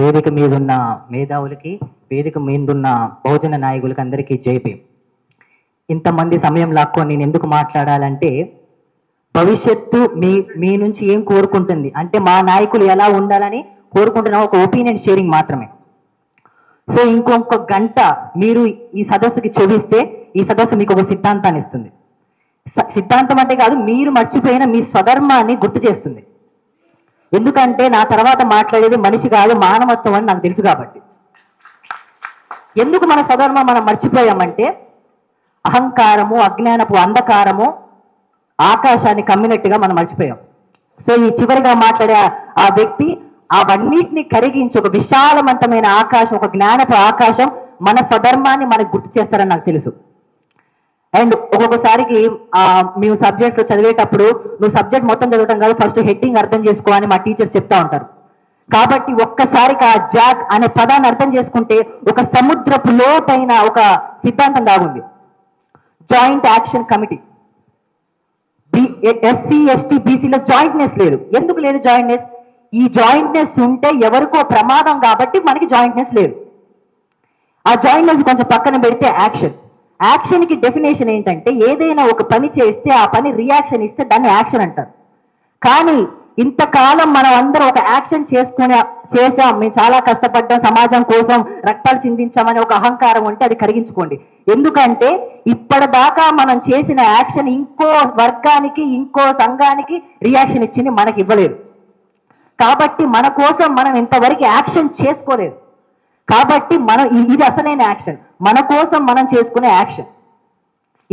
వేదిక మీదున్న మేధావులకి, వేదిక మీదున్న బహుజన నాయకులకి అందరికీ జైపీ. ఇంతమంది సమయం లాక్కొని నేను ఎందుకు మాట్లాడాలంటే, భవిష్యత్తు మీ నుంచి ఏం కోరుకుంటుంది అంటే మా నాయకులు ఎలా ఉండాలని కోరుకుంటున్న ఒక ఒపీనియన్ షేరింగ్ మాత్రమే. సో ఇంకొక గంట మీరు ఈ సదస్సుకి చెవిస్తే ఈ సదస్సు మీకు ఒక సిద్ధాంతాన్ని ఇస్తుంది. సిద్ధాంతం అంటే కాదు, మీరు మర్చిపోయిన మీ స్వధర్మాన్ని గుర్తు చేస్తుంది. ఎందుకంటే నా తర్వాత మాట్లాడేది మనిషి కాదు మానవత్వం అని నాకు తెలుసు కాబట్టి. ఎందుకు మన స్వధర్మం మనం మర్చిపోయామంటే, అహంకారము, అజ్ఞానపు అంధకారము ఆకాశాన్ని కమ్మినట్టుగా మనం మర్చిపోయాం. సో ఈ చివరిగా మాట్లాడే ఆ వ్యక్తి అవన్నిటిని కరిగించి ఒక విశాలవంతమైన ఆకాశం, ఒక జ్ఞానపు ఆకాశం మన స్వధర్మాన్ని మనకు గుర్తు చేస్తారని నాకు తెలుసు. అండ్ ఒక్కొక్కసారికి మేము సబ్జెక్ట్స్ చదివేటప్పుడు నువ్వు సబ్జెక్ట్ మొత్తం చదవటం కాదు, ఫస్ట్ హెడ్డింగ్ అర్థం చేసుకో అని మా టీచర్ చెప్తా ఉంటారు. కాబట్టి ఒక్కసారికి ఆ జాక్ అనే పదాన్ని అర్థం చేసుకుంటే ఒక సముద్రపు లోతైన ఒక సిద్ధాంతం దాగుంది. Joint action committee. SC ST బీసీలో జాయింట్నెస్ లేదు. ఎందుకు లేదు జాయింట్నెస్? ఈ జాయింట్నెస్ ఉంటే ఎవరికో ప్రమాదం కాబట్టి మనకి జాయింట్నెస్ లేదు. ఆ జాయింట్నెస్ కొంచెం పక్కన పెడితే యాక్షన్కి డెఫినేషన్ ఏంటంటే, ఏదైనా ఒక పని చేస్తే ఆ పని రియాక్షన్ ఇస్తే దాన్ని యాక్షన్ అంటారు. కానీ ఇంతకాలం మనం అందరం ఒక యాక్షన్ చేసాం, మేము చాలా కష్టపడ్డాం, సమాజం కోసం రక్తాలు చిందించామని ఒక అహంకారం ఉంటే అది కరిగించుకోండి. ఎందుకంటే ఇప్పటిదాకా మనం చేసిన యాక్షన్ ఇంకో వర్గానికి, ఇంకో సంఘానికి రియాక్షన్ ఇచ్చింది, మనకి ఇవ్వలేదు. కాబట్టి మన కోసం మనం ఇంతవరకు యాక్షన్ చేసుకోలేదు. కాబట్టి మనం ఇది అసలైన యాక్షన్, మన కోసం మనం చేసుకునే యాక్షన్.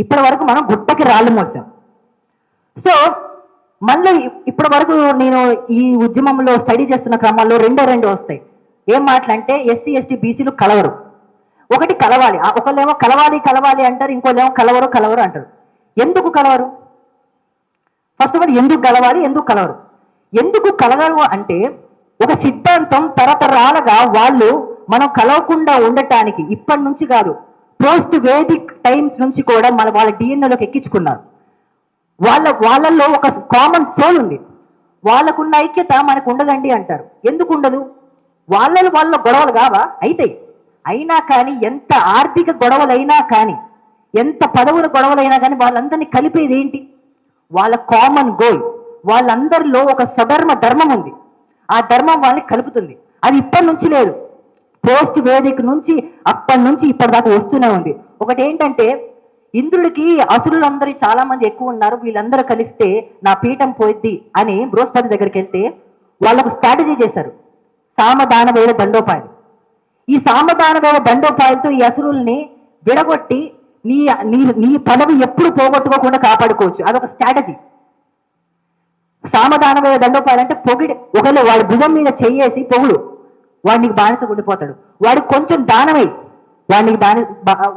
ఇప్పటి వరకు మనం గుట్టకి రాళ్ళు మోసాం. సో మళ్ళీ ఇప్పటి వరకు నేను ఈ ఉద్యమంలో స్టడీ చేస్తున్న క్రమంలో రెండు వస్తాయి. ఏం మాటలంటే, ఎస్సీ ఎస్టీ బీసీలు కలవరు. ఒకటి కలవాలి, ఒకళ్ళేమో కలవాలి అంటారు, ఇంకోళ్ళేమో కలవరు అంటారు. ఎందుకు కలవరు? ఫస్ట్ ఆఫ్ ఆల్ ఎందుకు కలవాలి, ఎందుకు కలవరు? ఎందుకు కలగరు అంటే, ఒక సిద్ధాంతం తరతరాలుగా వాళ్ళు మనం కలవకుండా ఉండటానికి ఇప్పటి నుంచి కాదు, పోస్ట్ వేదిక్ టైమ్స్ నుంచి కూడా వాళ్ళ డిఎన్ఏలోకి ఎక్కించుకున్నారు. వాళ్ళల్లో ఒక కామన్ సోల్ ఉంది. వాళ్ళకున్న ఐక్యత మనకు ఉండదండి అంటారు. ఎందుకు ఉండదు? వాళ్ళ గొడవలు కావా? అయినా కానీ, ఎంత ఆర్థిక గొడవలైనా కానీ, ఎంత పదవుల గొడవలైనా కానీ వాళ్ళందరినీ కలిపేది ఏంటి? వాళ్ళ కామన్ గోల్. వాళ్ళందరిలో ఒక ధర్మం ఉంది. ఆ ధర్మం వాళ్ళని కలుపుతుంది. అది ఇప్పటి నుంచి లేదు, పోస్ట్ వేదిక నుంచి అప్పటి నుంచి ఇప్పటిదాకా వస్తూనే ఉంది. ఒకటి ఏంటంటే, ఇంద్రుడికి అసురులందరూ చాలా మంది ఎక్కువ ఉన్నారు, వీళ్ళందరూ కలిస్తే నా పీఠం పోయిద్ది అని బృహస్పతి దగ్గరికి వెళ్తే వాళ్ళకు స్ట్రాటజీ చేశారు, సామదాన వేద దండోపాయాలు. ఈ సామదాన వేద దండోపాయాలతో ఈ అసురుల్ని విడగొట్టి నీ పదవి ఎప్పుడు పోగొట్టుకోకుండా కాపాడుకోవచ్చు. అదొక స్ట్రాటజీ. సామదాన వేద దండోపాయాలు అంటే ఒకళ్ళు వాడి భుజం మీద చెయ్యేసి పొగుడు, వాడు నీకు బానిస ఉండిపోతాడు. వాడికి కొంచెం దానమై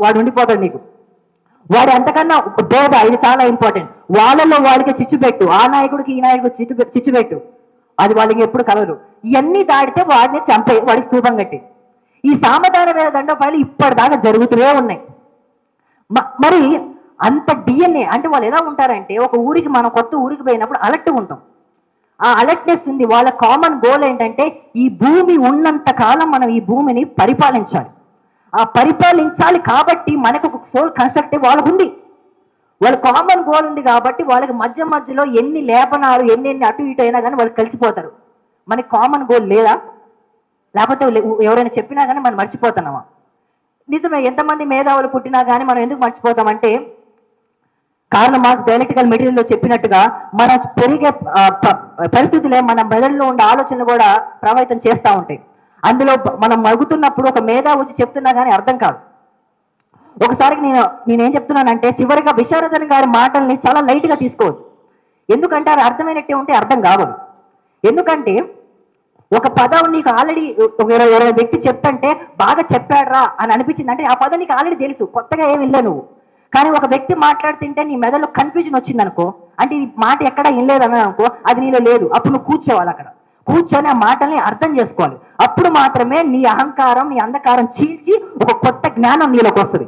వాడు ఉండిపోతాడు నీకు. వాడు అంతకన్నా బోధ, ఇది చాలా ఇంపార్టెంట్. వాళ్ళలో వాళ్ళకి చిచ్చు పెట్టు, ఆ నాయకుడికి ఈ నాయకుడికి చిచ్చు పెట్టు, అది వాళ్ళకి ఎప్పుడు కలవరు. ఇవన్నీ దాడితే వాడిని చంపే, వాడికి స్తూపం కట్టి. ఈ సామధాన వేద దండోపాయాలు ఇప్పటిదాకా జరుగుతూనే ఉన్నాయి. మరి అంత డిఎన్ఏ అంటే వాళ్ళు ఎలా ఉంటారంటే, ఒక ఊరికి మనం కొత్త ఊరికి పోయినప్పుడు అలర్ట్గా ఉంటాం. ఆ అలర్ట్నెస్ ఉంది. వాళ్ళ కామన్ గోల్ ఏంటంటే, ఈ భూమి ఉన్నంత కాలం మనం ఈ భూమిని పరిపాలించాలి. ఆ పరిపాలించాలి కాబట్టి మనకు ఒక సోల్ కన్స్ట్రక్టివ్ వాళ్ళకు ఉంది. వాళ్ళ కామన్ గోల్ ఉంది కాబట్టి వాళ్ళకి మధ్యలో ఎన్ని లేపనాలు, ఎన్ని అటు ఇటు అయినా కానీ వాళ్ళు కలిసిపోతారు. మనకి కామన్ గోల్ లేదా? లేకపోతే ఎవరైనా చెప్పినా కానీ మనం మర్చిపోతున్నామా? నిజమే, ఎంతమంది మేధావులు పుట్టినా కానీ మనం ఎందుకు మర్చిపోతామంటే, కార్ల్ మార్క్స్ డైలెక్టికల్ మెటీరియల్లో చెప్పినట్టుగా మనం పెరిగే పరిస్థితులే మన మెదడులో ఉండే ఆలోచనలు కూడా ప్రభావితం చేస్తూ ఉంటాయి. అందులో మనం మరుగుతున్నప్పుడు ఒక మేధావి వచ్చి చెప్తున్నా కానీ అర్థం కాదు. ఒకసారికి నేనేం చెప్తున్నానంటే, చివరిగా విశారదన్ గారి మాటల్ని చాలా లైట్గా తీసుకోవద్దు. ఎందుకంటే అది అర్థమైనట్టే ఉంటే అర్థం కావదు. ఎందుకంటే ఒక పదం నీకు ఆల్రెడీ ఎవరైనా వ్యక్తి చెప్తంటే బాగా చెప్పాడరా అని అనిపించింది అంటే, ఆ పదం నీకు ఆల్రెడీ తెలుసు, కొత్తగా ఏమి వెళ్ళా నువ్వు. కానీ ఒక వ్యక్తి మాట్లాడుతుంటే నీ మెదడులో కన్ఫ్యూజన్ వచ్చింది అనుకో, అంటే ఈ మాట ఎక్కడ వినలేదన్నా అనుకో, అది నీలో లేదు. అప్పుడు నువ్వు కూర్చోవాలి, అక్కడ కూర్చొని ఆ మాటల్ని అర్థం చేసుకోవాలి. అప్పుడు మాత్రమే నీ అహంకారం, నీ అంధకారం చీల్చి ఒక కొత్త జ్ఞానం నీలోకి వస్తుంది.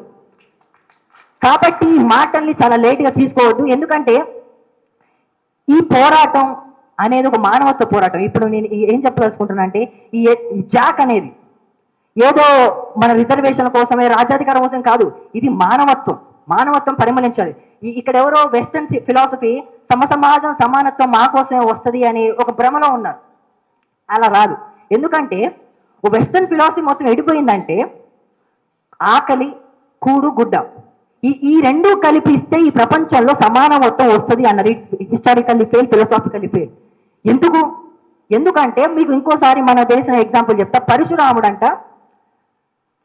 కాబట్టి ఈ మాటల్ని చాలా లేట్గా తీసుకోవద్దు. ఎందుకంటే ఈ పోరాటం అనేది ఒక మానవత్వ పోరాటం. ఇప్పుడు నేను ఏం చెప్పదలుచుకుంటున్నా అంటే ఈ జాక్ అనేది ఏదో మన రిజర్వేషన్ కోసమే రాజ్యాధికారం కోసం కాదు, ఇది మానవత్వం పరిమళించాలి. ఇక్కడ ఎవరో వెస్టర్న్ ఫిలాసఫీ సమాజం సమానత్వం మా కోసమే వస్తుంది అని ఒక భ్రమలో ఉన్నారు. అలా రాదు. ఎందుకంటే వెస్టర్న్ ఫిలాసఫీ మొత్తం ఎడిపోయిందంటే ఆకలి, కూడు, గుడ్డ, ఈ రెండు కలిపిస్తే ఈ ప్రపంచంలో సమానత్వం వస్తుంది అన్నది హిస్టారికల్లీ ఫెయిల్, ఫిలాసాఫికల్లీ ఫెయిల్. ఎందుకంటే మీకు ఇంకోసారి మన దేశం ఎగ్జాంపుల్ చెప్తా. పరశురాముడు అంట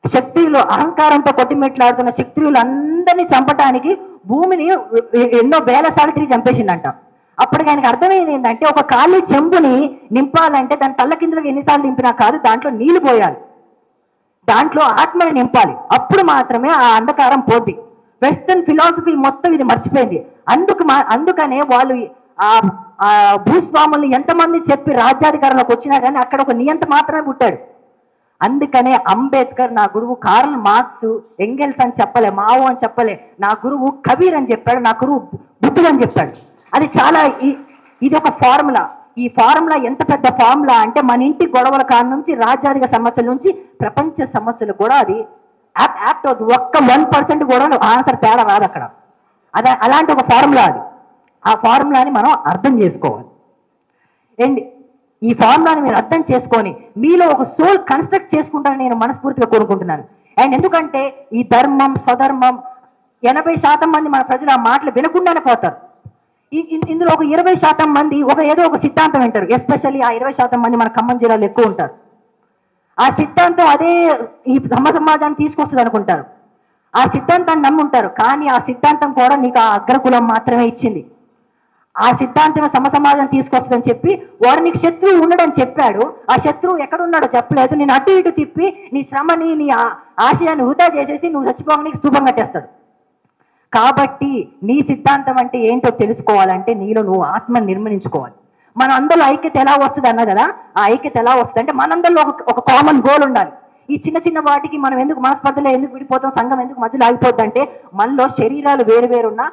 క్షత్రియులు అహంకారంతో కొట్టిమెట్లాడుతున్న క్షత్రియులు అందరినీ చంపటానికి భూమిని ఎన్నో వేల సార్లు తిరిగి చంపేసిందంట. అప్పటికి ఆయనకు అర్థమైంది ఏంటంటే ఒక ఖాళీ చెంబుని నింపాలంటే దాని తల్ల కిందలకు ఎన్నిసార్లు నింపినా కాదు, దాంట్లో నీళ్లు పోయాలి, దాంట్లో ఆత్మని నింపాలి, అప్పుడు మాత్రమే ఆ అంధకారం పోద్ది. వెస్టర్న్ ఫిలాసఫీ మొత్తం ఇది మర్చిపోయింది. అందుకనే వాళ్ళు ఆ భూస్వాముల్ని ఎంతమంది చెప్పి రాజ్యాధికారంలోకి వచ్చినా కానీ అక్కడ ఒక నియంత మాత్రమే పుట్టాడు. అందుకనే అంబేద్కర్ నా గురువు కార్ల్ మార్క్స్, ఎంగెల్స్ అని చెప్పలే, మావో అని చెప్పలే, నా గురువు కబీర్ అని చెప్పాడు, నా గురువు బుద్ధుడు అని చెప్పాడు. అది చాలా ఇది ఒక ఫార్ములా. ఈ ఫార్ములా ఎంత పెద్ద ఫార్ములా అంటే మన ఇంటి గొడవల కాడ నుంచి రాజ్యాధిక సమస్యల నుంచి ప్రపంచ సమస్యలు కూడా అది యాప్ట్ అవుతుంది. ఒక్క 1% కూడా ఆన్సర్ తేడా రాదు అక్కడ. అలాంటి ఒక ఫార్ములా అది. ఆ ఫార్ములాని మనం అర్థం చేసుకోవాలి. అండ్ ఈ ఫార్ములాని మీరు అర్థం చేసుకొని మీలో ఒక సోల్ కన్స్ట్రక్ట్ చేసుకుంటారని నేను మనస్ఫూర్తిగా కోరుకుంటున్నాను. అండ్ ఎందుకంటే ఈ ధర్మం, స్వధర్మం 80% మంది మన ప్రజలు ఆ మాటలు వినకుండానే పోతారు. ఇందులో ఒక 20% మంది ఏదో ఒక సిద్ధాంతం వింటారు. ఎస్పెషల్లీ ఆ 20% మంది మన ఖమ్మం జిల్లాలో ఎక్కువ ఉంటారు. ఆ సిద్ధాంతం అదే ఈ సమాజాన్ని తీసుకొస్తుంది అనుకుంటారు. ఆ సిద్ధాంతాన్ని నమ్ముంటారు. కానీ ఆ సిద్ధాంతం కూడా నీకు ఆ అగ్రకులం మాత్రమే ఇచ్చింది. ఆ సిద్ధాంతం సమాజం తీసుకొస్తుందని చెప్పి వాడు నీకు శత్రువు ఉండడని చెప్పాడు. ఆ శత్రువు ఎక్కడున్నాడో చెప్పలేదు. నేను అటు ఇటు తిప్పి నీ శ్రమని, నీ ఆశయాన్ని వృధా చేసేసి నువ్వు చచ్చిపోగా నీకు స్తూపం కట్టేస్తాడు. కాబట్టి నీ సిద్ధాంతం అంటే ఏంటో తెలుసుకోవాలంటే నీలో నువ్వు ఆత్మని నిర్మించుకోవాలి. మన అందరిలో ఐక్యత ఎలా వస్తుంది అన్నా కదా, ఆ ఐక్యత ఎలా వస్తుంది అంటే మనందరిలో ఒక కామన్ గోల్ ఉండాలి. ఈ చిన్న చిన్న వాటికి మనం ఎందుకు మనస్పర్ధలో ఎందుకు విడిపోతాం, సంఘం ఎందుకు మధ్యలో ఆగిపోద్ది అంటే మనలో శరీరాలు వేరువేరున్నా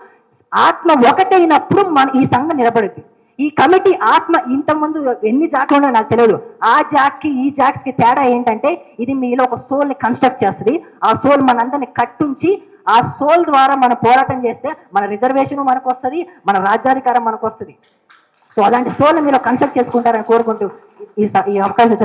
ఆత్మ ఒకటైనప్పుడు ఈ సంఘం నిలబడుద్ది. ఈ కమిటీ ఆత్మ ఇంతకుముందు ఎన్ని జాక్లు ఉన్నాయో నాకు తెలియదు. ఆ జాక్కి ఈ జాక్స్కి తేడా ఏంటంటే ఇది మీలో ఒక సోల్ని కన్స్ట్రక్ట్ చేస్తుంది. ఆ సోల్ మనందరిని కట్టుంచి ఆ సోల్ ద్వారా మనం పోరాటం చేస్తే మన రిజర్వేషన్ మనకు వస్తుంది, మన రాజ్యాధికారం మనకు వస్తుంది. సో అలాంటి సోల్ని మీరు కన్స్ట్రక్ట్ చేసుకుంటారని కోరుకుంటూ ఈ అవకాశం